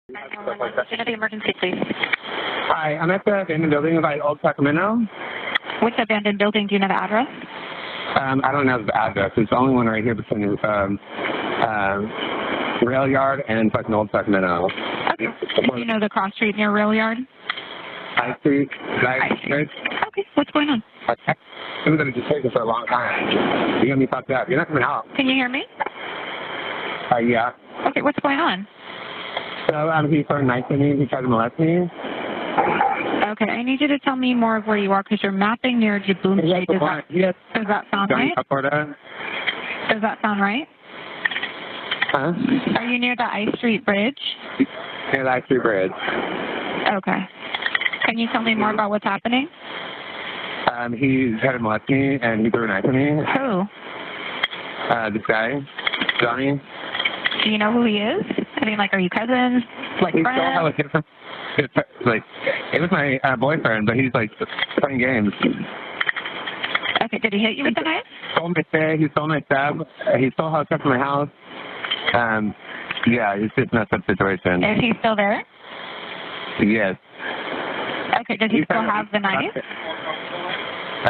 Get the emergency, please. Hi, I'm at the abandoned building by Old Sacramento. Which abandoned building? Do you know the address? I don't know the address. It's the only one right here between Rail Yard and fucking Old Sacramento. Okay. Do you know the cross street near Rail Yard? I Street. Okay. What's going on? Okay. I've been just taking for a long time. You're gonna be fucked up. You're not coming out. Can you hear me? Yeah. Okay. What's going on? So he threw a knife at me. He tried to molest me. Okay, I need you to tell me more of where you are because you're mapping near Jaboom Street. Does that sound Johnny right? Balcorta. Does that sound right? Huh? Are you near the I Street Bridge? Near the I Street Bridge. Okay. Can you tell me more about what's happening? He tried to molest me and he threw a knife at me. Who? This guy, Johnny. Do you know who he is? I mean, like, are you cousins? Like, He friends? stole like, it was my boyfriend, but he's like playing games. Okay, did he hit you with the knife? He stole my stuff. He stole how stuff from my house. Yeah, it's just a messed up situation. Is he still there? Yes. Okay, does he still have the knife?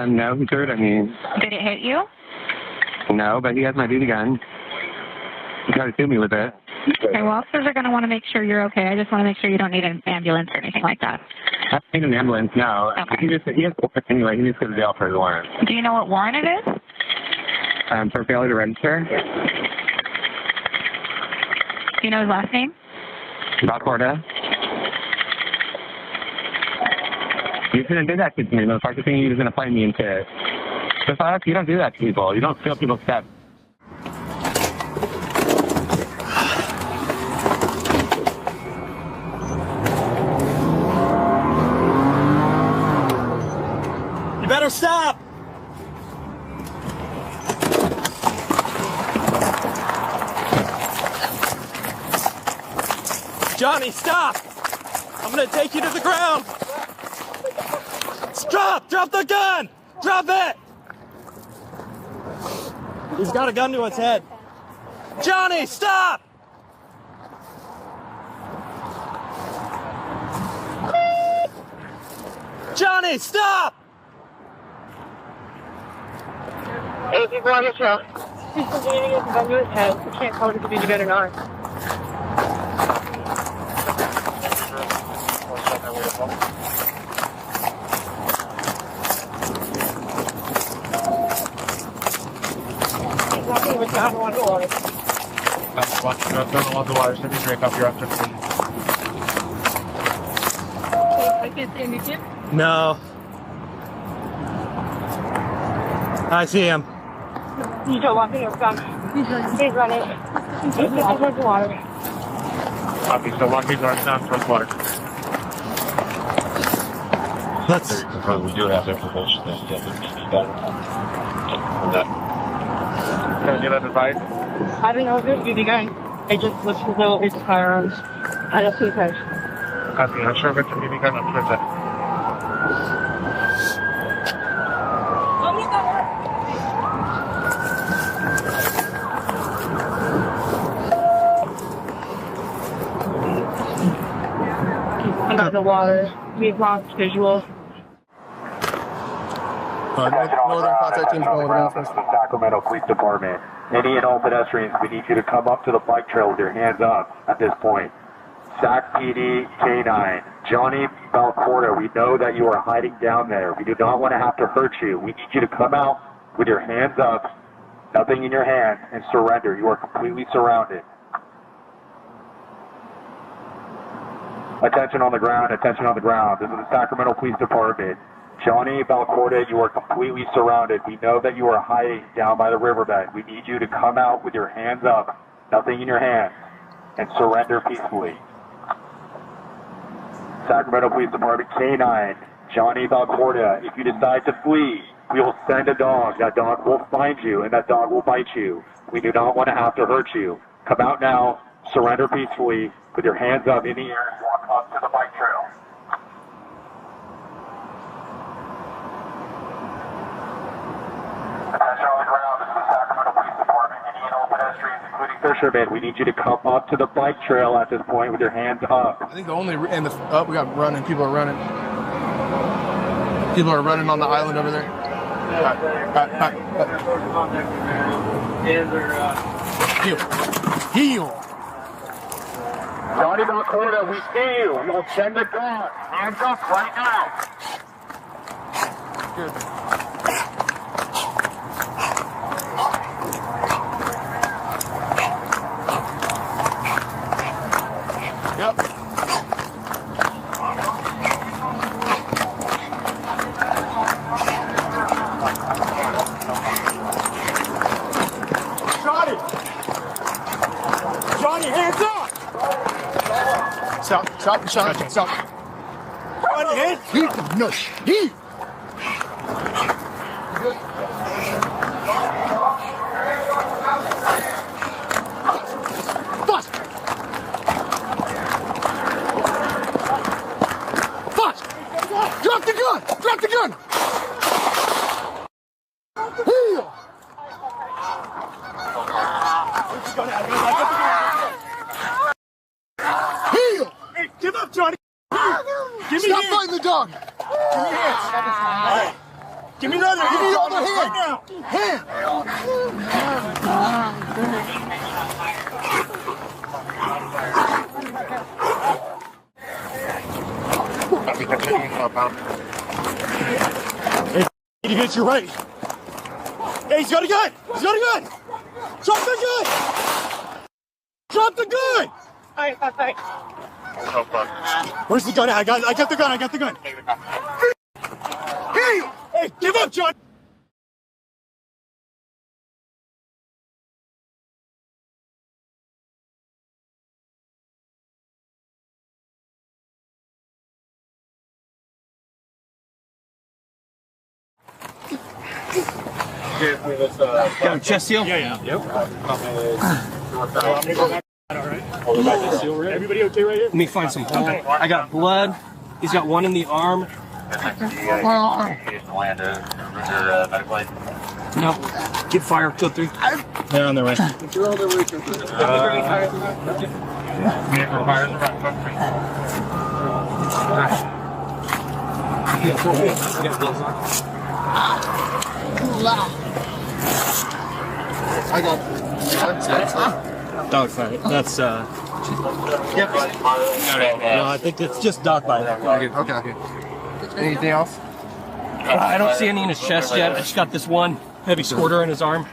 No, he threw it at me. Did it hit you? No, but he has my BB gun. He tried to shoot me with it. Okay, well, officers are going to want to make sure you're okay. I just want to make sure you don't need an ambulance or anything like that. I don't need an ambulance, no. Okay. He has anyway, he needs to go to jail for his warrant. Do you know what warrant it is? For failure to register. Do you know his last name? Balcorta. You shouldn't do that to me, motherfucker. Thinking he was going to play me and shit. The fuck? You don't do that to people. You don't steal people's stuff. You better stop! Johnny, stop! I'm gonna take you to the ground! Stop! Drop the gun! Drop it! He's got a gun to his head. Johnny, stop! Johnny, stop! Hey, people on the trail. He's continuing to gun to his head. We can't tell if he's good or not. He's walking with God on the water. Don't want the water. Let me drink off your after, please. I can't see him. You can? No. I see him. He's still walking with God. He's running. He's walking towards the water. Copy. So walking north down towards water. Let's. We do have information that Can I get that advice? I don't know if it's BB gun. It just looks as though it's firearms. I don't see cars. Copy. I'm sure if it's a BB gun, I'm sure that. Under the water. We've lost visual. Northern contact team's going with announcements. The Sacramento Police Department. Any and all pedestrians, we need you to come up to the bike trail with your hands up at this point. Sac PD K-9. Johnny Balcorta, we know that you are hiding down there. We do not want to have to hurt you. We need you to come out with your hands up, nothing in your hand, and surrender. You are completely surrounded. Attention on the ground, attention on the ground. This is the Sacramento Police Department. Johnny Balcorta, you are completely surrounded. We know that you are hiding down by the riverbed. We need you to come out with your hands up, nothing in your hands, and surrender peacefully. Sacramento Police Department K-9, Johnny Balcorta, if you decide to flee, we will send a dog. That dog will find you, and that dog will bite you. We do not want to have to hurt you. Come out now, surrender peacefully, with your hands up in the air, and walk up to the bike trail. Attention on the ground, this is the Sacramento Police Department. Any and all pedestrians, including fishermen, we need you to come up to the bike trail at this point with your hands up. I think the only and the we got running. People are running. People are running on the island over there. Heel. Johnny Balcorta, we see you. You'll send the gun. Hands up right now. Good. Yep. Johnny, hands up! Stop. Johnny, hands No. He. Drop the gun! Drop the gun! Heel! Heel! Hey, give up, Johnny! Give me Stop hands! fighting the dog! Give me hands! Give me the other hand! Give me the other hand! Right now! Hand! He hits you right. Hey, he's got a gun! He's got a gun! Drop the gun! Drop the gun! Alright, bye. Where's the gun? I got the gun. Hey, give up, John! Got a chest seal? Yeah. Yep. Everybody okay right here? Let me find some blood. I got blood. He's got one in the arm. No. Get fire. 2 3. They're on their way. I got Dog fight. That's Yep. No, I think it's just dog bite. Okay. Anything else? I don't see any in his chest yet. I just got this one heavy squirter in his arm.